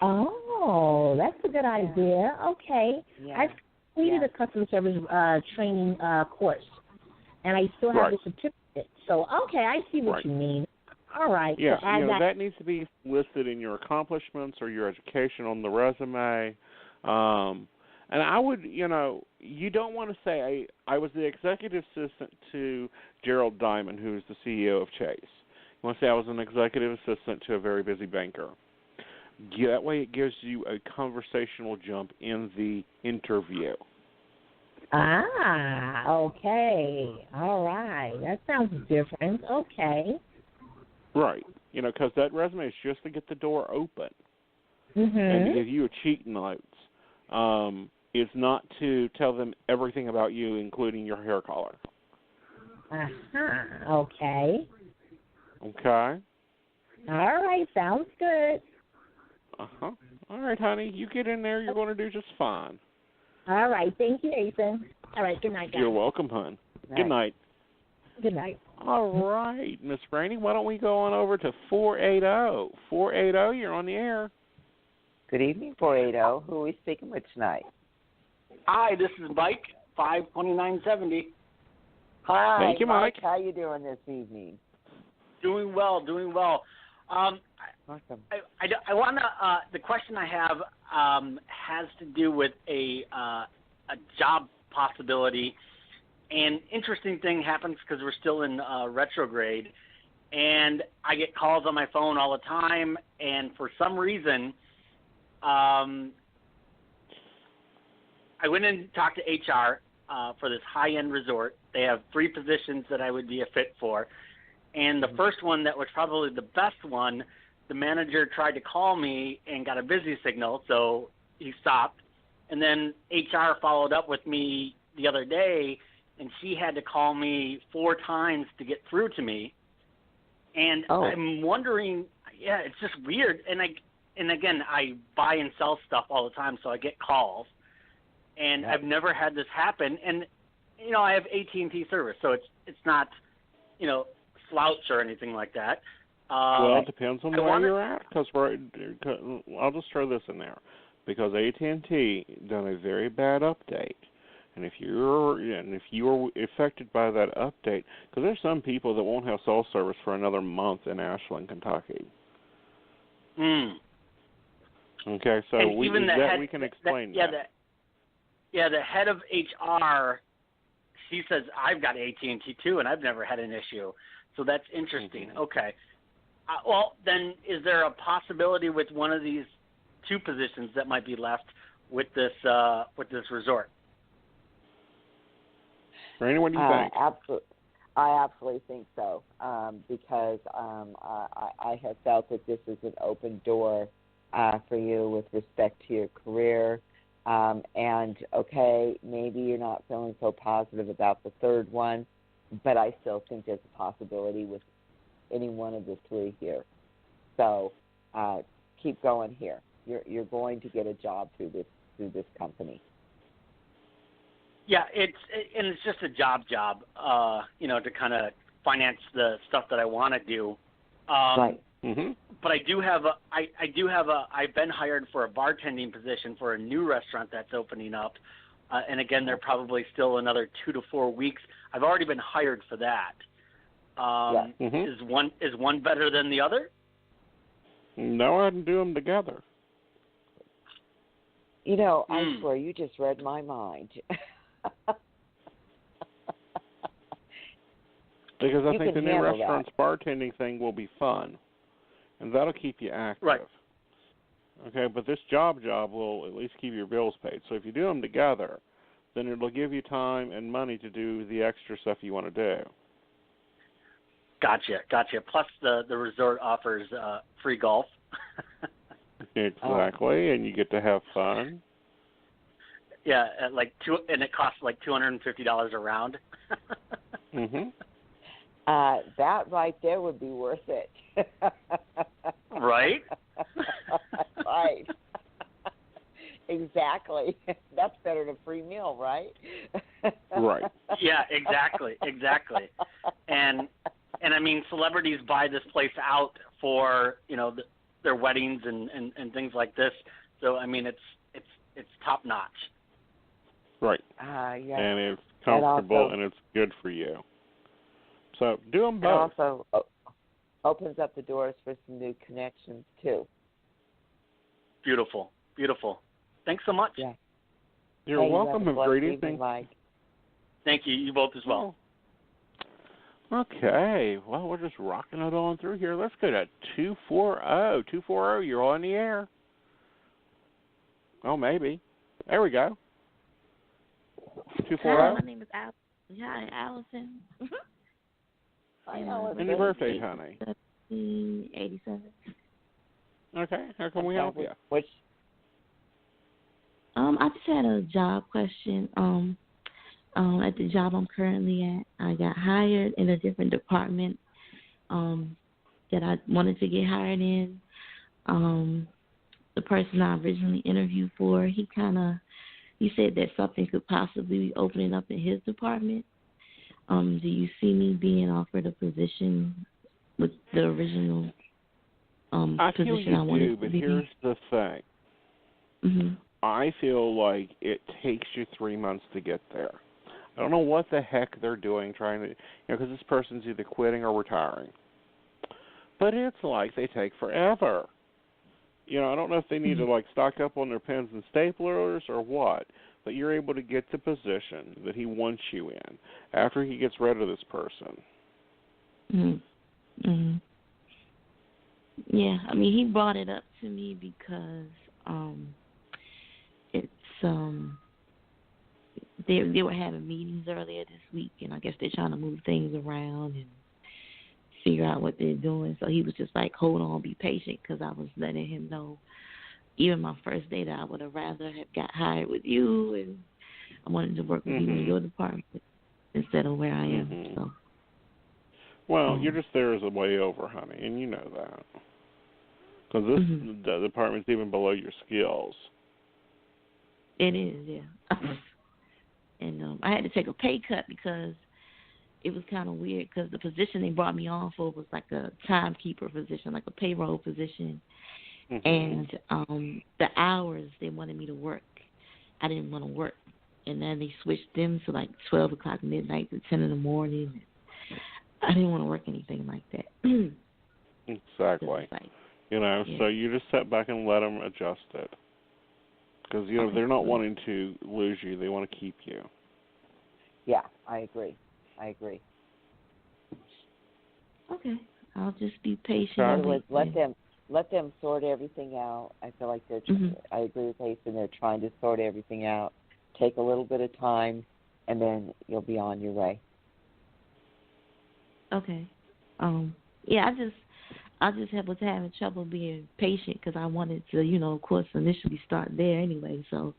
S12: Oh, that's a good idea. Okay. Yeah. I completed a customer service training course, and I still have the certificate. So, okay, I see what you mean. All right.
S1: Yeah,
S12: so
S1: that needs to be listed in your accomplishments or your education on the resume. And I would, you don't want to say, I was the executive assistant to Gerald Diamond, who's the CEO of Chase. You want to say I was an executive assistant to a very busy banker. That way it gives you a conversational jump in the interview.
S12: Okay. All right. That sounds different. Okay.
S1: Right. Because that resume is just to get the door open.
S12: Mm-hmm.
S1: And to give you a cheat notes. It's not to tell them everything about you, including your hair color.
S12: Okay.
S1: Okay.
S12: All right. Sounds good.
S1: All right, honey. You get in there. You're going to do just fine.
S12: All right. Thank you, Aeson. All right. Good night, guys.
S1: You're welcome, hon. Good night.
S12: Good night.
S1: All right, Miss Raine, why don't we go on over to 480? 480, you're on the air.
S2: Good evening, 480. Who are we speaking with tonight?
S13: Hi, this is Mike, 52970.
S2: Hi,
S1: thank you, Mike.
S2: How you doing this evening?
S13: Doing well.
S2: Awesome.
S13: I want to. The question I have has to do with a job possibility. An interesting thing happens because we're still in retrograde, and I get calls on my phone all the time. And for some reason, I went and talked to HR for this high-end resort. They have 3 positions that I would be a fit for. And the first one that was probably the best one, the manager tried to call me and got a busy signal, so he stopped. And then HR followed up with me the other day, and she had to call me 4 times to get through to me. And I'm wondering, it's just weird. And again, I buy and sell stuff all the time, so I get calls. And I've never had this happen. And, I have AT&T service, so it's not, slouch or anything like that.
S1: Well, it depends on where you're at. Because I'll just throw this in there, because AT&T done a very bad update, and if you're affected by that update, because there's some people that won't have cell service for another month in Ashland, Kentucky. Okay, so we can explain that.
S13: The head of HR, she says I've got AT&T too, and I've never had an issue. So that's interesting. Mm-hmm. Okay. Well, then is there a possibility with one of these 2 positions that might be left with this resort?
S1: Raine, what do you think?
S2: I absolutely think so, because I have felt that this is an open door for you with respect to your career. And, okay, maybe you're not feeling so positive about the third one, but I still think there's a possibility with any one of the three here. So keep going here. You're going to get a job through this company.
S13: Yeah, it's just a job, to kind of finance the stuff that I want to do.
S2: Right.
S1: Mm-hmm.
S13: But I've been hired for a bartending position for a new restaurant that's opening up, and again, they're probably still another 2 to 4 weeks. I've already been hired for that. Is one better than the other?
S1: No, I didn't do them together.
S2: I swear you just read my mind.
S1: Because I think the new restaurant's bartending thing will be fun, and that'll keep you active.
S13: Right.
S1: Okay, but this job will at least keep your bills paid. So if you do them together, then it'll give you time and money to do the extra stuff you want to do.
S13: Gotcha. Plus the resort offers free golf.
S1: Exactly, and you get to have fun.
S13: Yeah, and it costs like $250 a round.
S2: Mm-hmm. That right there would be worth it.
S13: Right?
S2: Right. Exactly. That's better than a free meal, right?
S1: Right.
S13: Yeah, exactly. And I mean, celebrities buy this place out for, their weddings and things like this. So I mean, it's top notch.
S1: Right.
S2: Yeah.
S1: And it's comfortable and it's good for you. So do them both.
S2: It also opens up the doors for some new connections too.
S13: Beautiful. Thanks so much.
S2: Yeah.
S1: You're welcome. Have a great evening.
S13: Thank you. You both as well.
S1: Okay. Well, we're just rocking it on through here. Let's go to 240. 240, you're on the air. Oh, maybe. There we go. 240.
S14: Hi, my name is Allison. Hi, Allison.
S2: Hi, Allison.
S1: And your birthday, honey?
S14: 87.
S1: Okay. How can we help you?
S14: I just had a job question. At the job I'm currently at, I got hired in a different department that I wanted to get hired in. The person I originally interviewed for, he said that something could possibly be opening up in his department. Do you see me being offered a position with the original position I wanted to be?
S1: But here's the thing.
S14: Mm-hmm.
S1: I feel like it takes you 3 months to get there. I don't know what the heck they're doing trying to, because this person's either quitting or retiring. But it's like they take forever. I don't know if they need to stock up on their pens and staplers or what, but you're able to get the position that he wants you in after he gets rid of this person.
S14: Mm-hmm. Yeah, I mean, he brought it up to me because it's they were having meetings earlier this week, and I guess they're trying to move things around and figure out what they're doing. So he was just like, hold on, be patient, because I was letting him know even my first day that I would have rather have got hired with you, and I wanted to work with you in your department instead of where I am. So.
S1: Well, you're just there as a way over, honey, and you know that. Because this department's even below your skills.
S14: It is, yeah. And I had to take a pay cut because it was kind of weird, because the position they brought me on for was like a timekeeper position, like a payroll position. And the hours they wanted me to work, I didn't want to work. And then they switched them to like 12 o'clock midnight to 10 in the morning. I didn't want to work anything like that.
S1: Exactly. So you just sit back and let them adjust it. Because, they're not wanting to lose you. They want to keep you.
S2: Yeah, I agree.
S14: Okay. I'll just be patient.
S2: In other words, let them sort everything out. I feel like they're I agree with Aeson. They're trying to sort everything out. Take a little bit of time, and then you'll be on your way.
S14: Okay. Yeah, I just was having trouble being patient because I wanted to, of course, initially start there anyway. So.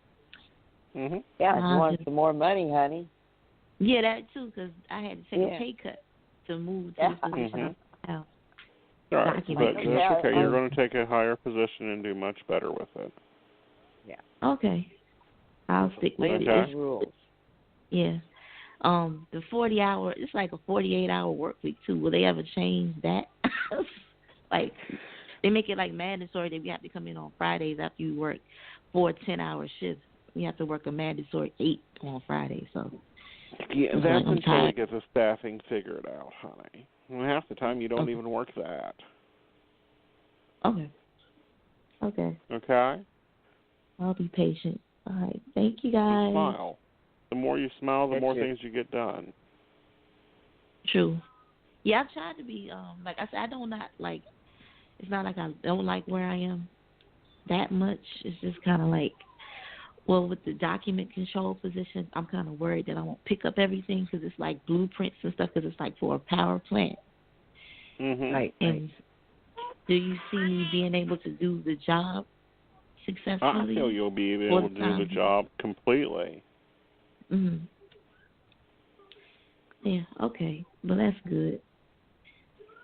S2: Yeah, you want some more money, honey.
S14: Yeah, that too, because I had to take a pay cut to move to this position.
S1: All right, but that's okay. You're going to take a higher position and do much better with it.
S2: Yeah.
S14: Okay. I'll stick with
S2: the rules.
S14: Yeah. The 40-hour, it's like a 48-hour work week too. Will they ever change that? Like, they make it like mandatory that we have to come in on Fridays after you work 4 10-hour shifts. You have to work a mandatory 8 on Friday. So.
S1: Yeah, that's until they get the staffing figured out, honey. And half the time you don't even work that.
S14: Okay.
S1: Okay?
S14: I'll be patient. All right. Thank you, guys.
S1: Smile. The more you smile, the more things you get done.
S14: True. Yeah, I've tried to be, like I said, it's not like I don't like where I am that much. It's just kind of like, well, with the document control position, I'm kind of worried that I won't pick up everything because it's like blueprints and stuff because it's like for a power plant.
S2: Right.
S14: And do you see me being able to do the job successfully?
S1: I feel you'll be able to do the job completely.
S14: Yeah, okay. Well, that's good.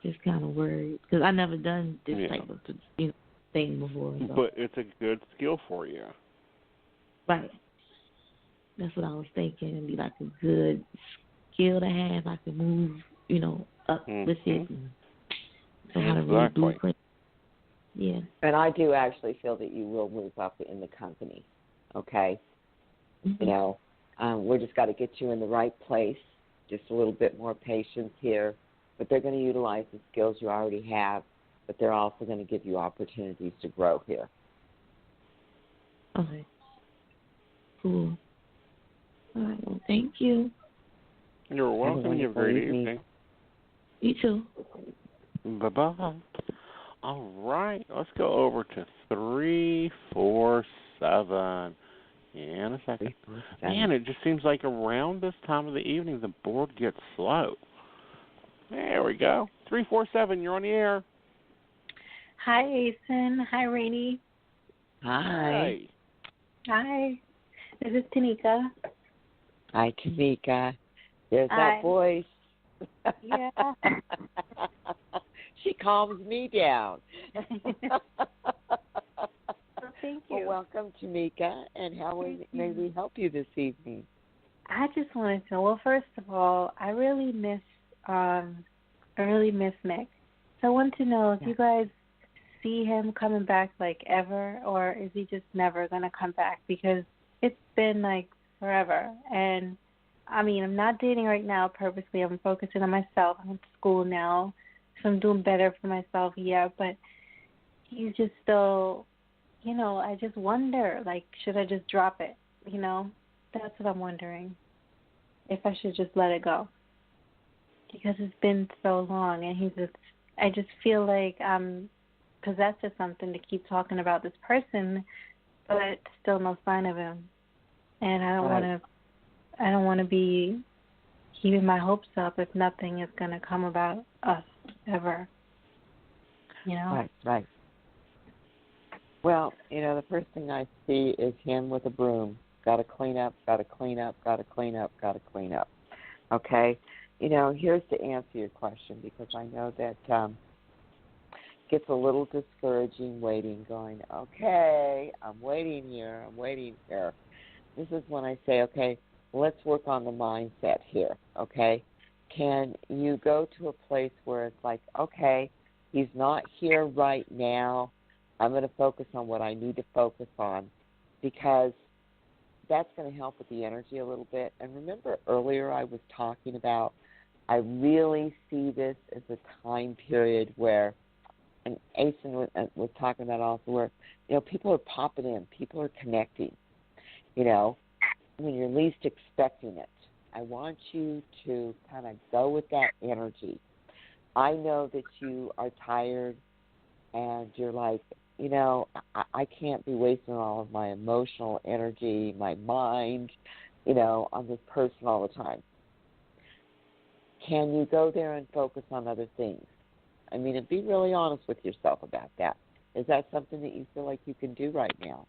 S14: Just kind of worried because I never done this type of thing before. So.
S1: But it's a good skill for you.
S14: Right. That's what I was thinking. It'd be like a good skill to have. I could move, up with it. And so how to read blueprint. Yeah.
S2: And I do actually feel that you will move up in the company. Okay. We just got to get you in the right place. Just a little bit more patience here. But they're going to utilize the skills you already have. But they're also going to give you opportunities to grow here.
S14: Okay. Cool. All right. Well, thank you.
S1: You're welcome. You have a great evening.
S14: You too.
S1: Bye-bye. All right. Let's go over to 347 in a second. Man, it just seems like around this time of the evening, the board gets slow. There we go. 347, you're on the air.
S15: Hi, Aeson. Hi, Raine.
S2: Hi.
S15: Hi. This is Tanika.
S2: Hi, Tanika. There's that voice.
S15: Yeah.
S2: She calms me down.
S15: Thank you.
S2: Well, welcome, Tanika. And how may we help you this evening?
S15: I just wanted to. Well, first of all, I really miss Mick. So I want to know if you guys see him coming back like ever, or is he just never going to come back? Because it's been like forever. And I mean, I'm not dating right now purposely. I'm focusing on myself. I'm in school now, so I'm doing better for myself, but he's just still, I just wonder, like, should I just drop it? That's what I'm wondering. If I should just let it go. Because it's been so long, and I just feel like I'm possessed of something to keep talking about this person, but still no sign of him. And I don't want to be keeping my hopes up if nothing is going to come about us ever.
S2: Right. Well, the first thing I see is him with a broom. Got to clean up, got to clean up, got to clean up, got to clean up. Okay? Here's to answer your question, because I know that gets a little discouraging waiting, going, okay, I'm waiting here. This is when I say, okay, let's work on the mindset here, okay? Can you go to a place where it's like, okay, he's not here right now. I'm going to focus on what I need to focus on, because that's going to help with the energy a little bit. And remember earlier I was talking about, I really see this as a time period where, and Aeson was talking about also, where, people are popping in, people are connecting, when you're least expecting it. I want you to kind of go with that energy. I know that you are tired and you're like, I can't be wasting all of my emotional energy, my mind, on this person all the time. can you go there and focus on other things? I mean, and be really honest with yourself about that. Is that something that you feel like you can do right now?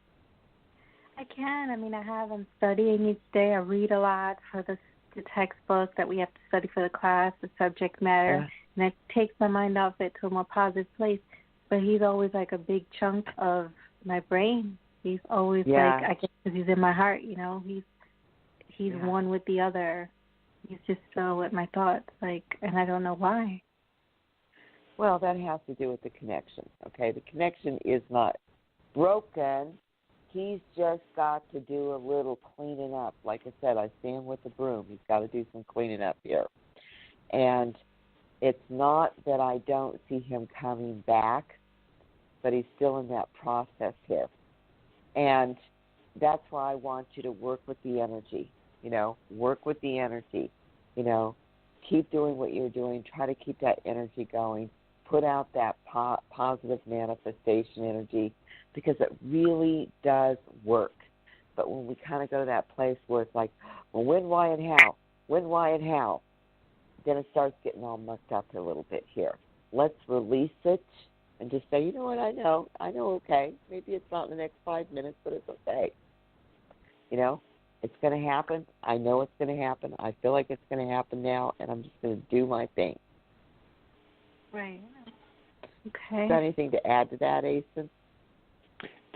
S15: I can. I mean, I'm studying each day. I read a lot for the textbook that we have to study for the class, the subject matter, and it takes my mind off it to a more positive place. But he's always like a big chunk of my brain. He's always like, I guess because he's in my heart, you know. He's one with the other. He's just so at my thoughts, like, and I don't know why.
S2: Well, that has to do with the connection, okay? The connection is not broken. He's just got to do a little cleaning up. Like I said, I see him with the broom. He's got to do some cleaning up here. And it's not that I don't see him coming back, but he's still in that process here. And that's why I want you to work with the energy, you know, work with the energy, you know, keep doing what you're doing, try to keep that energy going, put out that positive manifestation energy, because it really does work. But when we kind of go to that place where it's like, well, when, why, and how, then it starts getting all mucked up a little bit here. Let's release it and just say, you know what, I know, okay. Maybe it's not in the next 5 minutes, but it's okay. You know, it's going to happen. I know it's going to happen. I feel like it's going to happen now, and I'm just going to do my thing.
S15: Right. Okay.
S2: Got anything to add to that, Aeson?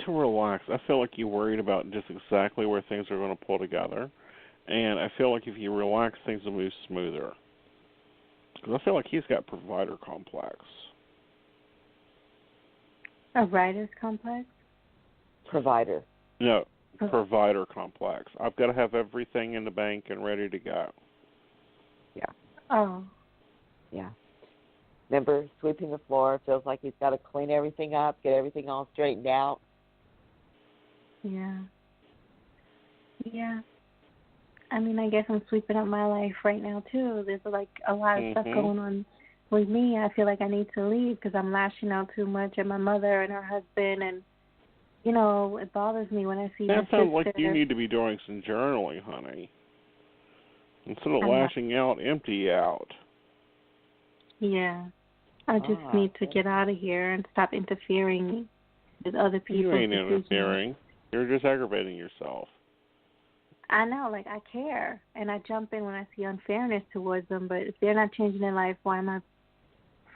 S1: To relax. I feel like you're worried about just exactly where things are going to pull together. And I feel like if you relax, things will move smoother. Because I feel like he's got provider complex.
S15: A writer's complex?
S2: Provider.
S1: No, provider complex. I've got to have everything in the bank and ready to go.
S2: Yeah.
S15: Oh.
S2: Yeah. Remember, sweeping the floor, feels like he's got to clean everything up, get everything all straightened out.
S15: Yeah. Yeah. I mean, I guess I'm sweeping up my life right now, too. There's, like, a lot of stuff going on with me. I feel like I need to leave because I'm lashing out too much at my mother and her husband. And, you know, it bothers me when I see my sister.
S1: That sounds like you need to be doing some journaling, honey. Instead of lashing out, empty out.
S15: Yeah. I just need to get out of here and stop interfering with other people's
S1: You ain't
S15: decisions.
S1: interfering. You're just aggravating yourself.
S15: I know, like, I care, and I jump in when I see unfairness towards them, but if they're not changing their life, why am I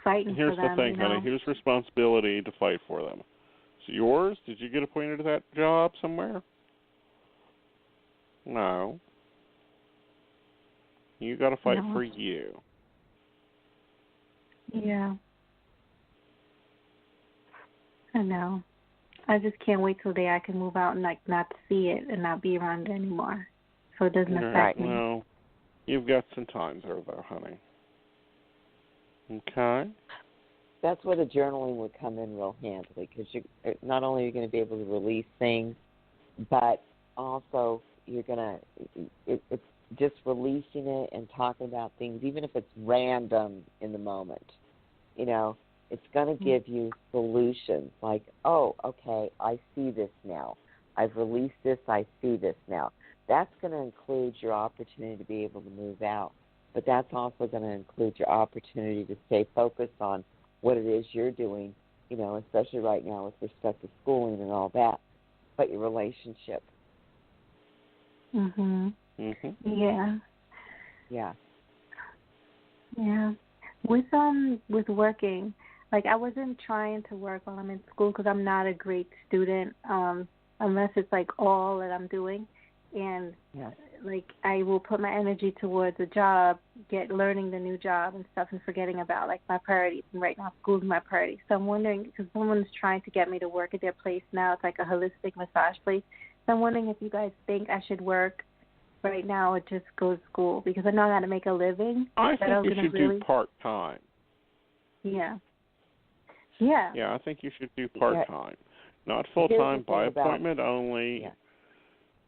S15: fighting
S1: Here's
S15: for them?
S1: the thing, honey. Here's responsibility to fight for them. Is it yours? Did you get appointed to that job somewhere? No. You got to fight for you.
S15: Yeah. I know. I just can't wait till the day I can move out and, like, not see it and not be around it anymore, so it doesn't affect me.
S1: Well, you've got some time there, though, honey. Okay?
S2: That's where the journaling would come in real handily, because not only are you going to be able to release things, but also you're going to, it's just releasing it and talking about things, even if it's random in the moment, you know, it's going to give you solutions like, oh, okay, I see this now. I've released this, I see this now. That's going to include your opportunity to be able to move out, but that's also going to include your opportunity to stay focused on what it is you're doing, you know, especially right now with respect to schooling and all that, but your relationship.
S15: Mhm.
S2: Mhm.
S15: Yeah.
S2: Yeah.
S15: Yeah. With working, like, I wasn't trying to work while I'm in school because I'm not a great student, unless it's like all that I'm doing, and like I will put my energy towards a job, learning the new job and stuff, and forgetting about like my priorities. And right now, school's my priority. So I'm wondering, because someone's trying to get me to work at their place now. It's like a holistic massage place. So I'm wondering if you guys think I should work right now or just go to school, because I know how to make a living.
S1: I think you should do part-time.
S15: Yeah. Yeah.
S1: Yeah, I think you should do part-time. Not full-time, by appointment only,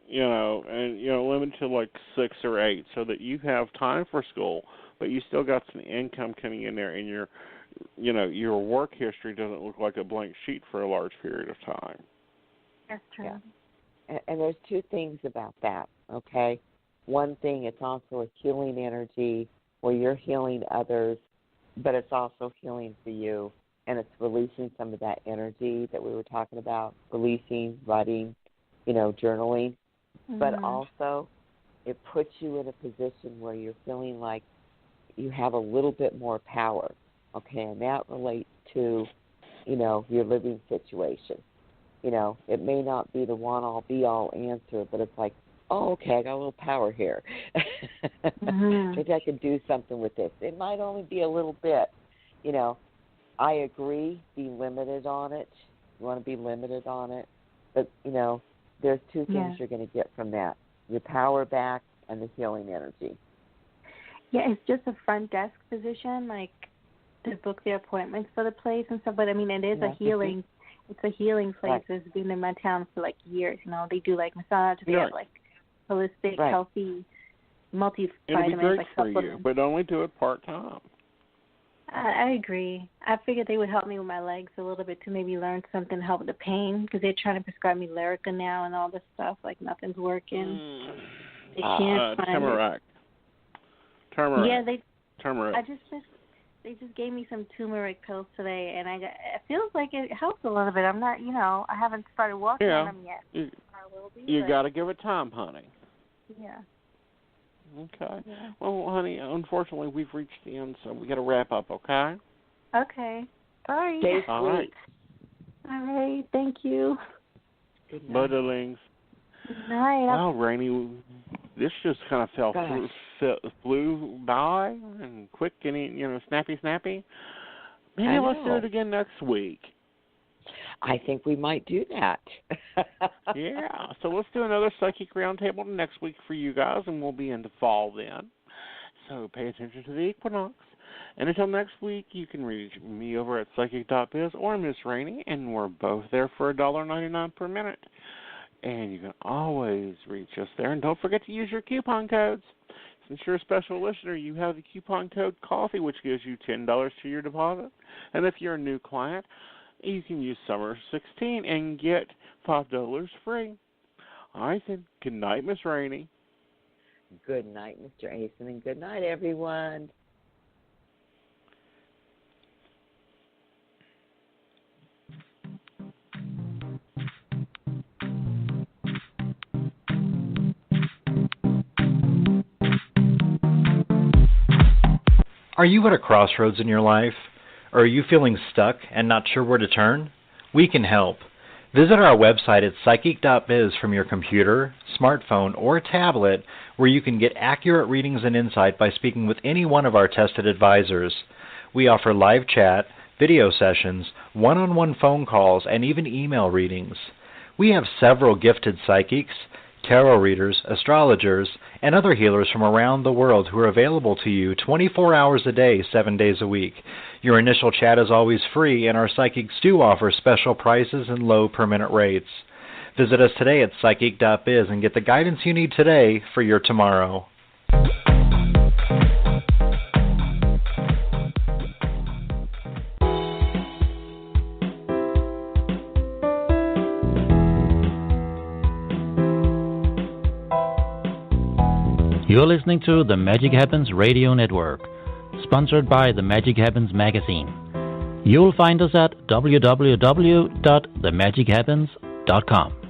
S1: you know, and, you know, limit to like 6 or 8 so that you have time for school, but you still got some income coming in there, and your work history doesn't look like a blank sheet for a large period of time.
S15: That's true.
S2: Yeah. And there's two things about that, okay? One thing, it's also a healing energy where you're healing others, but it's also healing for you, and it's releasing some of that energy that we were talking about, releasing, writing, journaling, but also it puts you in a position where you're feeling like you have a little bit more power, okay, and that relates to, your living situation. It may not be the one-all, be-all answer, but it's like, oh, okay, I got a little power here. Maybe I could do something with this. It might only be a little bit. I agree, be limited on it. You want to be limited on it. But, there's two things you're going to get from that, your power back and the healing energy.
S15: Yeah, it's just a front desk position, like to book the appointments for the place and stuff. But, I mean, it is a healing. It's a healing place. Right. It's been in my town for, years. They do, massage. They have, holistic, healthy, multivitamins.
S1: It'll be great for you, but only do it part-time.
S15: I agree. I figured they would help me with my legs a little bit to maybe learn something to help with the pain, because they're trying to prescribe me Lyrica now and all this stuff. Nothing's working. They can't find
S1: turmeric.
S15: it.
S1: Turmeric.
S15: Yeah,
S1: turmeric.
S15: They just gave me some turmeric pills today, and it feels like it helps a little bit. I'm not, I haven't started walking on them yet.
S1: You got to give it time, honey.
S15: Yeah.
S1: Okay.
S15: Yeah.
S1: Well, honey, unfortunately, we've reached the end, so we got to wrap up, okay?
S15: Okay. Bye.
S1: All right.
S15: All right. Thank you.
S2: Good night.
S1: Buddelings.
S15: Good night.
S1: Wow, Rainey, this just kind of flew by and quick and, snappy. Maybe let's do it again next week.
S2: I think we might do that.
S1: Yeah, so let's do another Psychic Roundtable next week for you guys, and we'll be into fall then. So pay attention to the equinox. And until next week, you can reach me over at psychic.biz or Miss Rainey, and we're both there for $1.99 per minute. And you can always reach us there. And don't forget to use your coupon codes. Since you're a special listener, you have the coupon code COFFEE, which gives you $10 to your deposit. And if you're a new client, you can use Summer 16 and get $5 free. All right, then. Good night, Miss Rainey.
S2: Good night, Mr. Aeson, and good night, everyone.
S4: Are you at a crossroads in your life? Or are you feeling stuck and not sure where to turn? We can help. Visit our website at psychic.biz from your computer, smartphone, or tablet, where you can get accurate readings and insight by speaking with any one of our tested advisors. We offer live chat, video sessions, one-on-one phone calls, and even email readings. We have several gifted psychics, tarot readers, astrologers, and other healers from around the world who are available to you 24 hours a day, 7 days a week. Your initial chat is always free, and our psychics do offer special prices and low per-minute rates. Visit us today at psychic.biz and get the guidance you need today for your tomorrow.
S5: You're listening to the Magic Happens Radio Network, sponsored by the Magic Happens magazine. You'll find us at www.themagichappens.com.